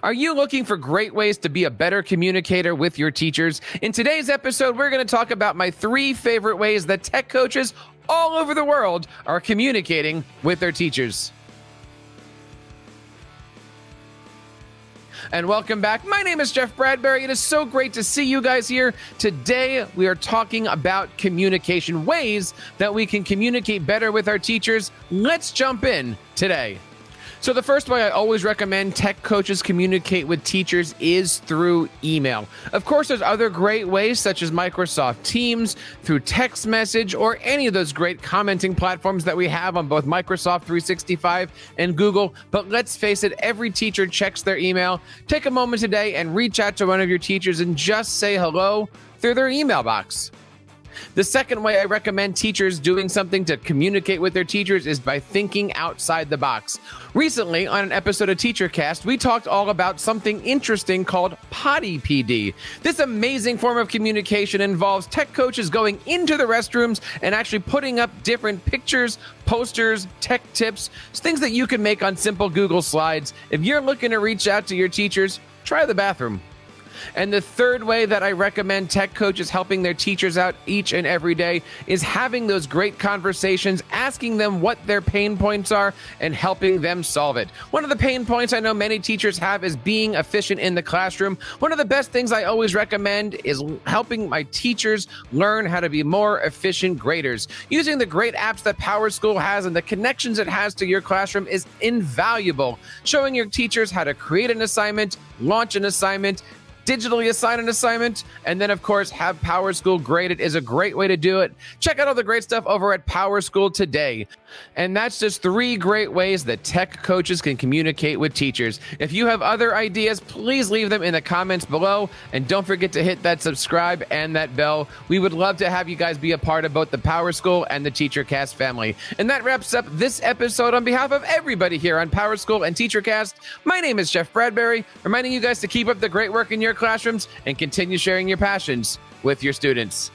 Are you looking for great ways to be a better communicator with your teachers? In today's episode, we're going to talk about my 3 favorite ways that tech coaches all over the world are communicating with their teachers. And welcome back. My name is Jeff Bradbury. It is so great to see you guys here. Today, we are talking about communication, ways that we can communicate better with our teachers. Let's jump in today. So the first way I always recommend tech coaches communicate with teachers is through email. Of course, there's other great ways such as Microsoft Teams, through text message, or any of those great commenting platforms that we have on both Microsoft 365 and Google. But let's face it, every teacher checks their email. Take a moment today and reach out to one of your teachers and just say hello through their email box. The second way I recommend teachers doing something to communicate with their teachers is by thinking outside the box. Recently, on an episode of TeacherCast, we talked all about something interesting called Potty PD. This amazing form of communication involves tech coaches going into the restrooms and actually putting up different pictures, posters, tech tips, things that you can make on simple Google Slides. If you're looking to reach out to your teachers, try the bathroom. And the third way that I recommend tech coaches helping their teachers out each and every day is having those great conversations, asking them what their pain points are and helping them solve it. One of the pain points I know many teachers have is being efficient in the classroom. One of the best things I always recommend is helping my teachers learn how to be more efficient graders. Using the great apps that PowerSchool has and the connections it has to your classroom is invaluable. Showing your teachers how to create an assignment, launch an assignment, digitally assign an assignment, and then, of course, have PowerSchool graded is a great way to do it. Check out all the great stuff over at PowerSchool today. And that's just 3 great ways that tech coaches can communicate with teachers. If you have other ideas, please leave them in the comments below. And don't forget to hit that subscribe and that bell. We would love to have you guys be a part of both the PowerSchool and the TeacherCast family. And that wraps up this episode on behalf of everybody here on PowerSchool and TeacherCast. My name is Jeff Bradbury, reminding you guys to keep up the great work in your classrooms and continue sharing your passions with your students.